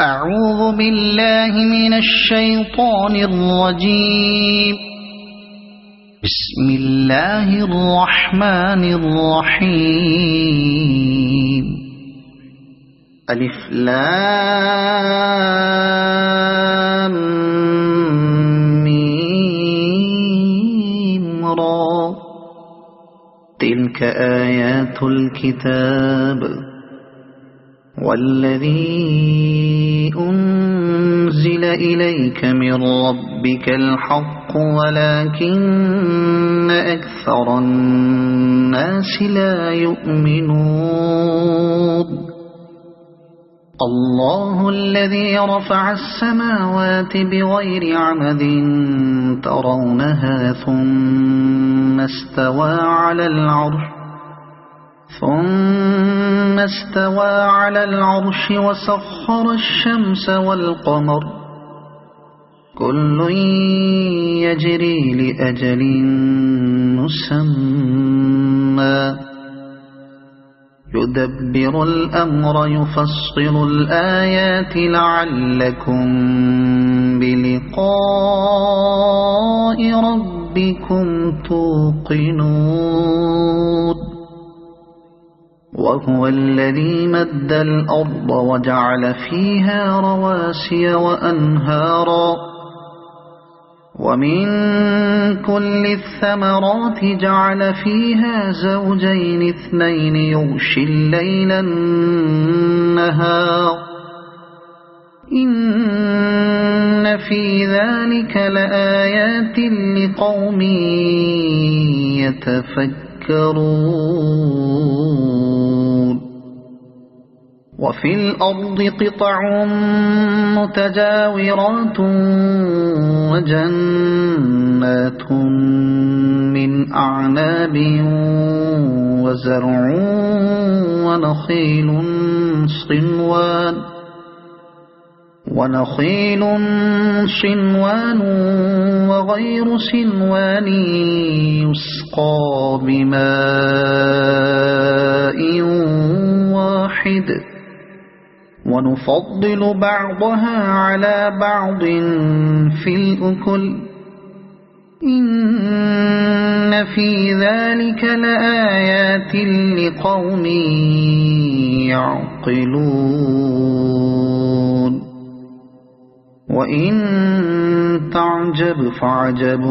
أعوذ بالله من الشيطان الرجيم. بسم الله الرحمن الرحيم. ألف لام ميم را. تلك آيات الكتاب والذي أنزل إليك من ربك الحق ولكن أكثر الناس لا يؤمنون. الله الذي رفع السماوات بغير عمد ترونها ثم استوى على العرش وسخر الشمس والقمر كل يجري لأجل مسمى يدبر الأمر يفصل الآيات لعلكم بلقاء ربكم توقنون. وهو الذي مد الأرض وجعل فيها رواسي وأنهارا ومن كل الثمرات جعل فيها زوجين اثنين يغشي الليل النهار إن في ذلك لآيات لقوم يتفكرون. وفي الأرض قطع متجاورات وجنات من أعناب وزرع ونخيل صنوان وغير صنوان يسقى بماء واحد ونفضل بعضها على بعض في الأكل إن في ذلك لآيات لقوم يعقلون. وإن تعجب فعجب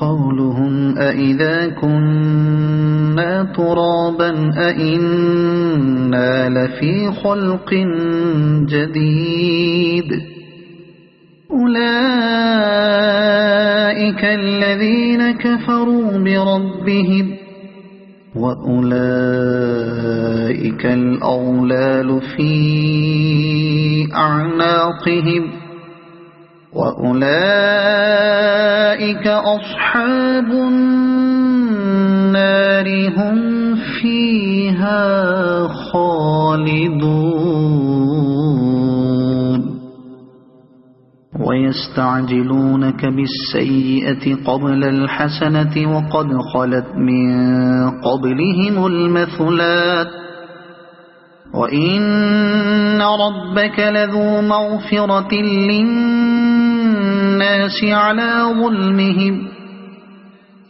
قولهم أإذا كنا ترابا أإنا لفي خلق جديد أولئك الذين كفروا بربهم وأولئك الأغلال في أعناقهم وأولئك أصحاب النار هم فيها خالدون. ويستعجلونك بالسيئة قبل الحسنة وقد خلت من قبلهم المثلات وإن ربك لذو مغفرة للناس على ظلمهم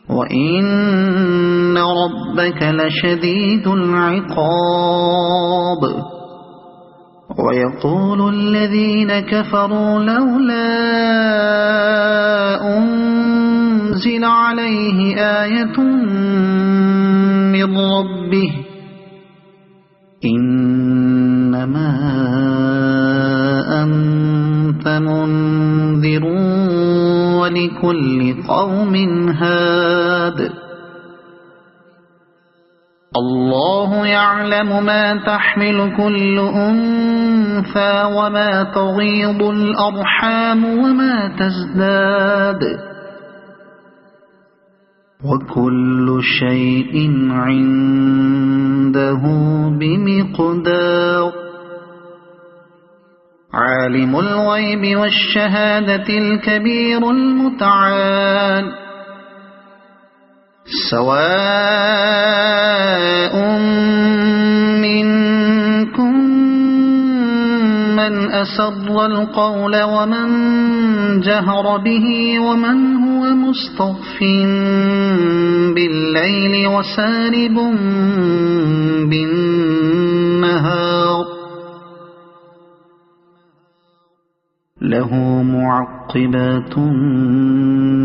وإن ربك لشديد العقاب. ويقول الذين كفروا لولا أنزل عليه آية من ربه إنما أنت منذر ولكل قوم هاد. الله يعلم ما تحمل كل أنثى وما تغيض الأرحام وما تزداد وكل شيء عنده بمقدار. عالم الغيب والشهادة الكبير المتعال سواء منكم من أسر القول ومن جهر به ومن هو مستخف بالليل وسارب بالنهار له معقبات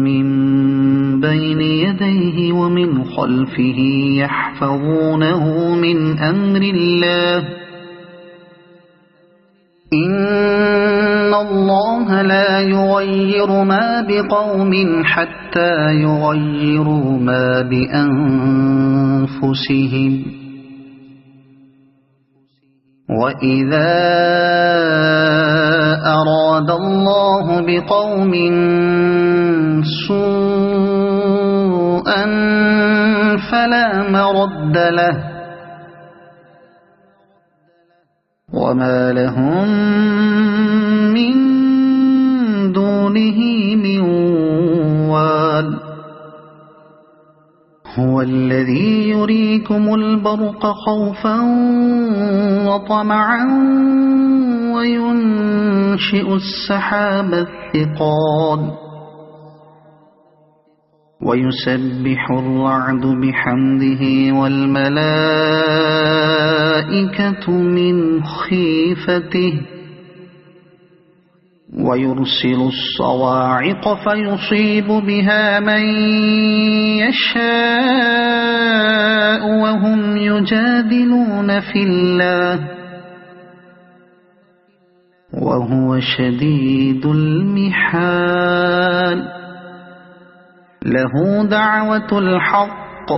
من بين يديه ومن خلفه يحفظونه من أمر الله إن الله لا يغير ما بقوم حتى يغيروا ما بأنفسهم وإذا أراد الله بقوم سوءا فلا مرد له وما لهم من دونه من وال هو الذي يريكم البرق خوفا وطمعا وينشئ السحاب الثقال ويسبح الرعد بحمده والملائكة من خيفته ويرسل الصواعق فيصيب بها من يشاء وهم يجادلون في الله وهو شديد المحال له دعوة الحق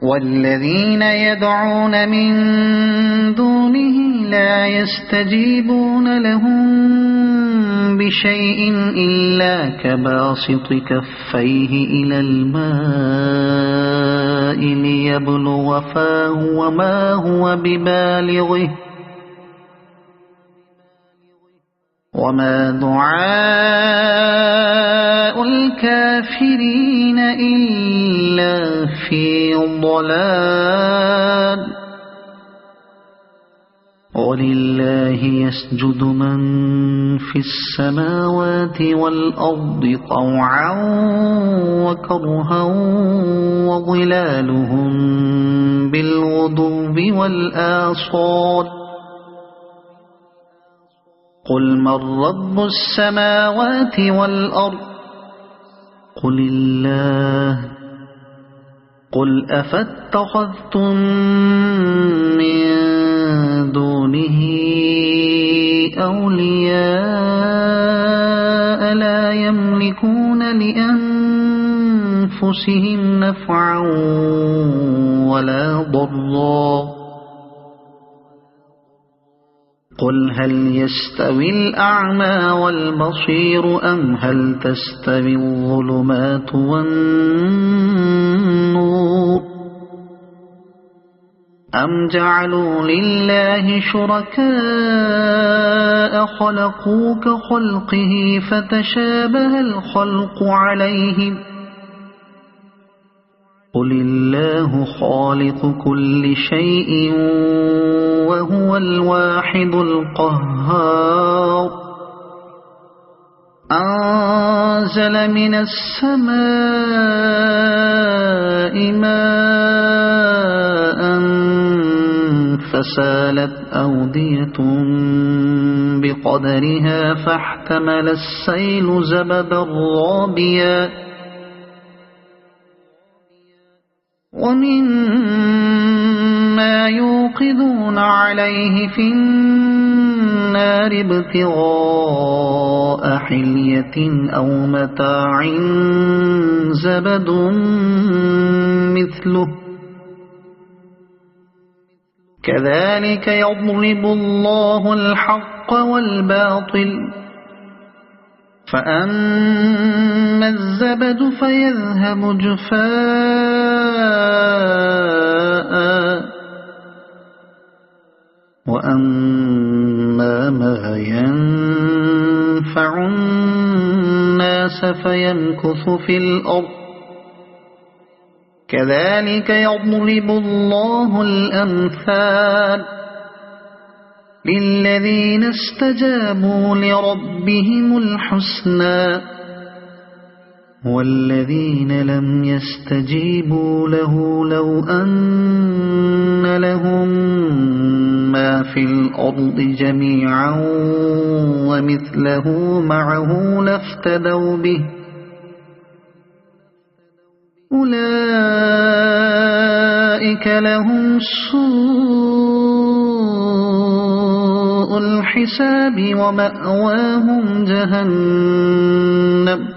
والذين يدعون من دونه لا يستجيبون لهم بشيء إلا كباسط كفيه إلى الماء ليبلغ فاه وما هو ببالغه وما دعاء الكافرين إلا في ضلال ولله يسجد من في السماوات والأرض طوعا وكرها وظلالهم بالغدو والآصال قل من رب السماوات والأرض قل الله قل أفاتخذتم من دونه أولياء لا يملكون لأنفسهم نفعا ولا ضرا قل هل يستوي الأعمى والبصير أم هل تستوي الظلمات والنور أم جعلوا لله شركاء خلقوا كخلقه فتشابه الخلق عليهم قل الله خالق كل شيء وهو الواحد القهار أنزل من السماء ماء فسالت أودية بقدرها فاحتمل السيل زبدا رابيا ومما يوقدون عليه في النار ابتغاء حلية أو متاع زبد مثله كذلك يضرب الله الحق والباطل فأما الزبد فيذهب جفاء وأما ما ينفع الناس فيمكث في الأرض كذلك يضرب الله الأمثال للذين استجابوا لربهم الحسنى والذين لم يستجيبوا له لو أن لهم ما في الأرض جميعا ومثله معه لافتدوا به أولئك لهم سوء الحساب ومأواهم جهنم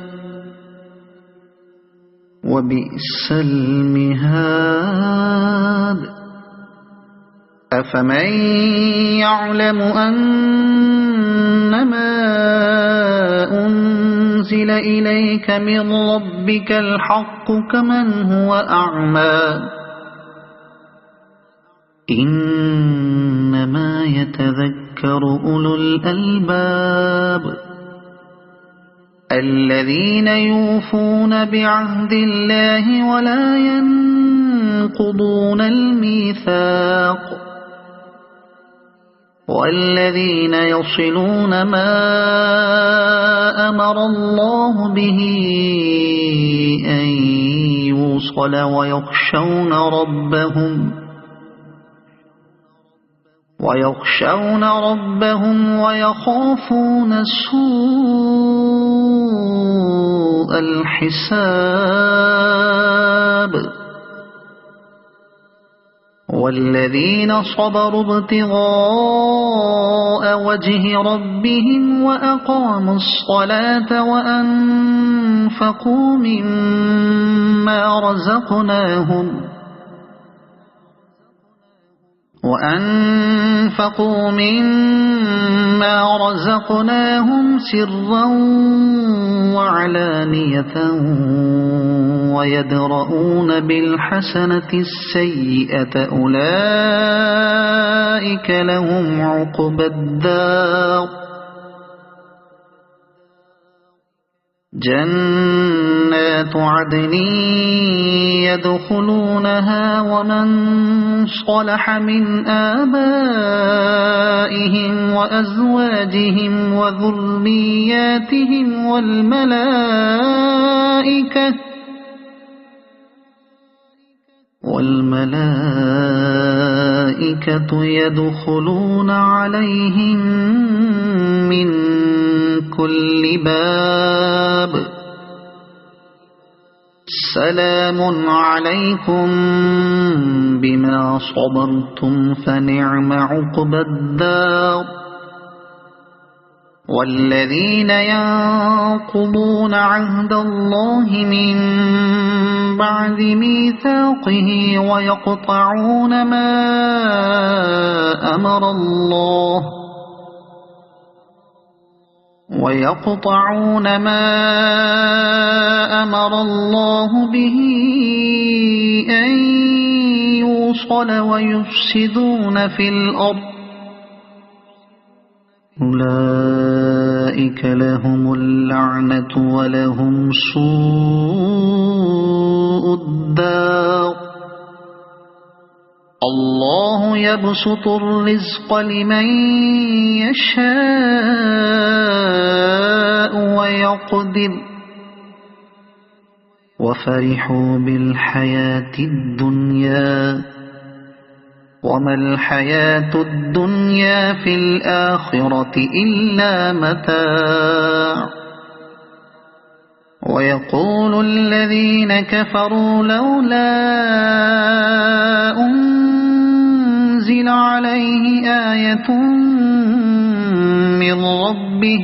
وبئس المهاد أفمن يعلم أنما أنزل إليك من ربك الحق كمن هو أعمى إنما يتذكر أولو الألباب الذين يوفون بعهد الله ولا ينقضون الميثاق والذين يصلون ما أمر الله به أن يوصل ويخشون ربهم ويخافون سوء الحساب والذين صبروا ابتغاء وجه ربهم وأقاموا الصلاة وأنفقوا مما رزقناهم سرا وعلانية ويدرؤون بالحسنة السيئة أولئك لهم عقبى الدار جنات عدن يدخلونها ومن صلح من آبائهم وأزواجهم وذرياتهم والملائكة يدخلون عليهم من كل باب سلام عليكم بما صبرتم فنعم عقبى الدار والذين ينقضون عهد الله من بعد ميثاقه ويقطعون ما أمر الله به أن يوصل ويفسدون في الأرض أولئك لهم اللعنة ولهم سوء الدار الله يبسط الرزق لمن يشاء ويقدر وفرحوا بالحياة الدنيا وما الحياة الدنيا في الآخرة إلا متاع ويقول الذين كفروا لولا أنزل عليه آية من ربه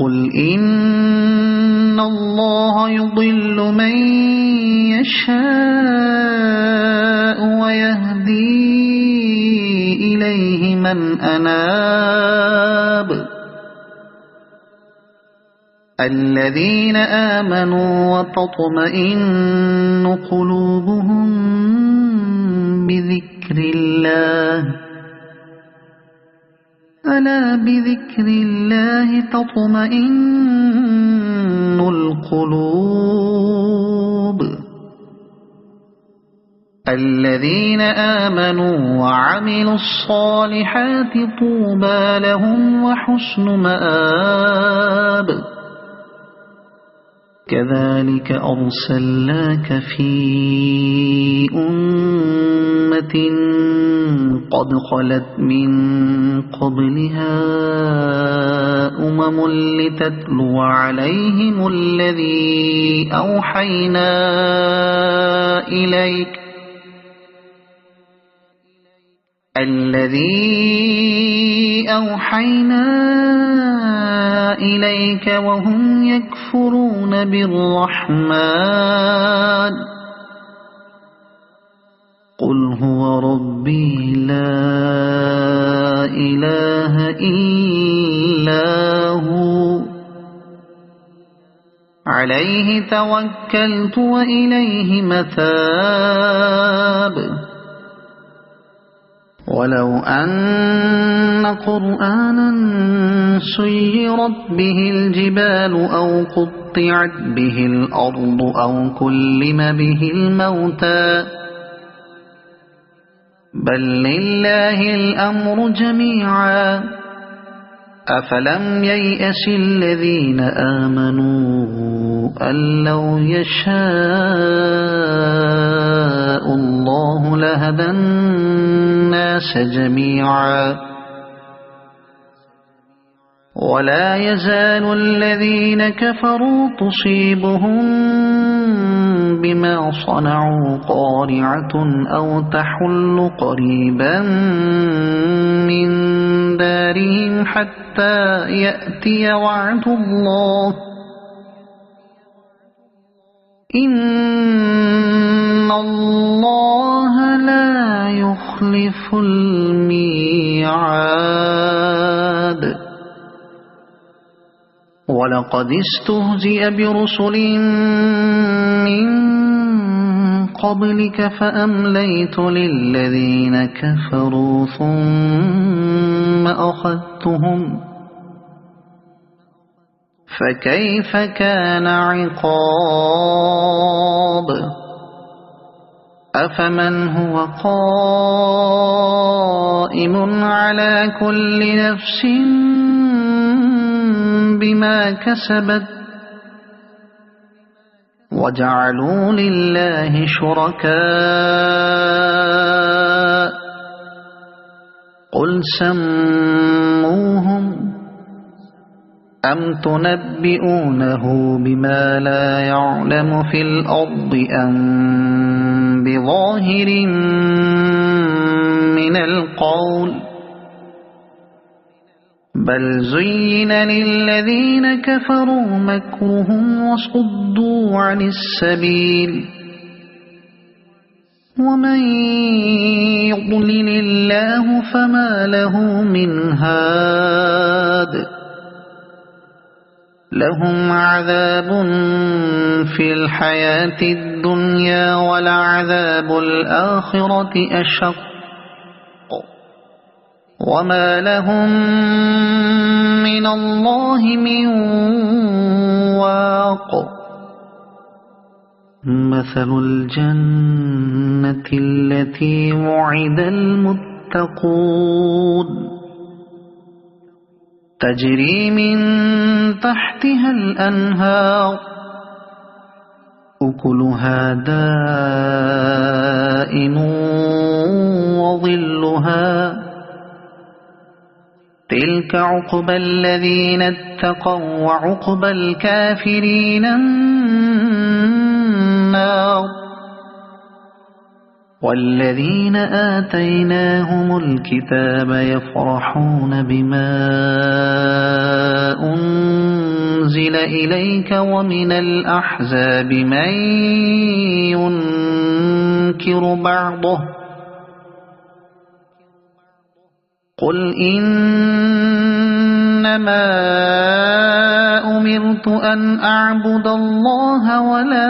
قل إن الله يضل من يشاء ويهدي إليه من أناب الذين آمنوا وتطمئن قلوبهم بذكر الله ألا بذكر الله تطمئن القلوب الذين آمنوا وعملوا الصالحات طوبى لهم وحسن مآب كذلك أرسلناك في أمة قد خلت من قبلها لتتلو عليهم الذي أوحينا إليك وهم يكفرون بالرحمن قل هو ربي لا إله إلا هو عليه توكلت وإليه متاب ولو أن قرآنا سيرت به الجبال أو قطعت به الأرض أو كلم به الموتى بل لله الأمر جميعا أفلم ييأس الذين آمنوا أن لو يشاء الله لهدى الناس جميعا ولا يزال الذين كفروا تصيبهم بما صنعوا قارعة أو تحل قريبا من دارهم حتى يأتي وعد الله إن الله لا يخلف الميعاد ولقد استهزئ برسل من قبلك فأمليت للذين كفروا ثم أخذتهم فكيف كان عقاب أفمن هو قائم على كل نفس بما كسبت وجعلوا لله شركاء قل سموهم أم تنبئونه بما لا يعلم في الأرض أم بظاهر من القول بل زين للذين كفروا مكرهم وصدوا عن السبيل ومن يضلل الله فما له من هاد لهم عذاب في الحياة الدنيا ولعذاب الآخرة أشق وما لهم من الله من واق مثل الجنة التي وعد المتقون تجري من تحتها الأنهار أكلها دائم وظلها تلك عقبى الذين اتقوا وعقبى الكافرين النار والذين آتيناهم الكتاب يفرحون بما أنزل إليك ومن الأحزاب من ينكر بعضه قل إنما أمرت أن أعبد الله ولا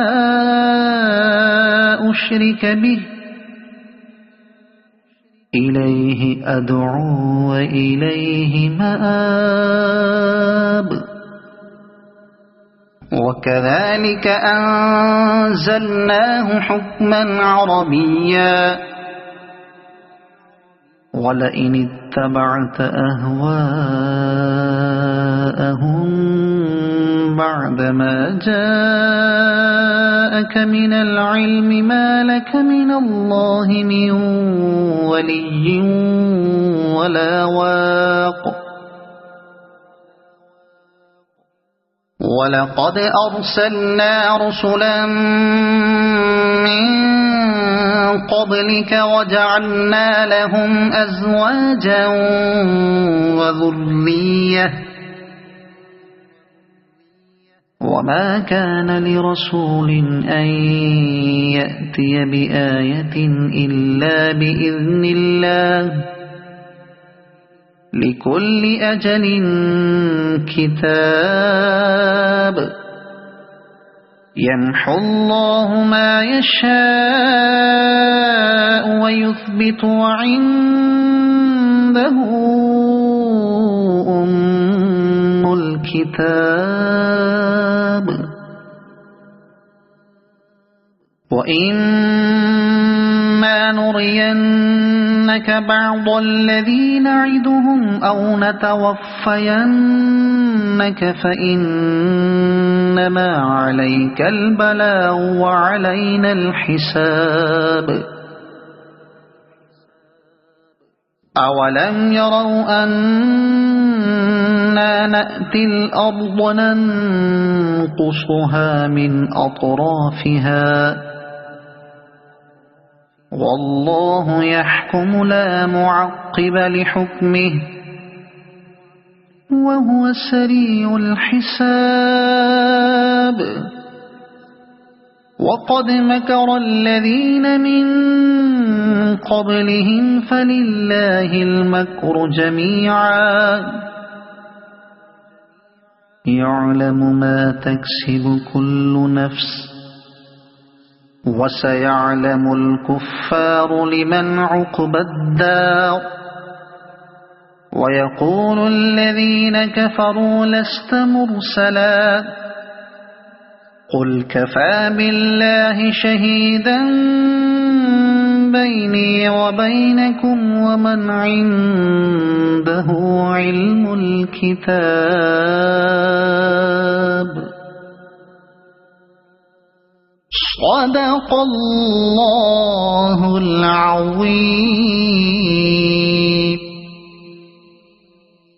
أشرك به إليه أدعو وإليه مآب وكذلك أنزلناه حكما عربيا ولئن اتبعت أهواءهم بعدما جاءك من العلم ما لك من الله من ولي ولا واق ولقد أرسلنا رسلا من قبلك وجعلنا لهم أزواجا وذرية وما كان لرسول أن يأتي بآية إلا بإذن الله لكل أجل كتاب يمحو الله ما يشاء ويثبت وعنده أم الكتاب وإما نرينك بعض الذي نعدهم أو نتوفينك فإنما عليك البلاغ وعلينا الحساب أولم يروا أنا نأتي الأرض ننقصها من أطرافها والله يحكم لا معقب لحكمه وهو سريع الحساب وقد مكر الذين من قبلهم فلله المكر جميعا يعلم ما تكسب كل نفس وسيعلم الكفار لمن عقبى الدار ويقول الذين كفروا لست مرسلا قل كفى بالله شهيدا بيني وبينكم ومن عنده علم الكتاب صدق الله العظيم.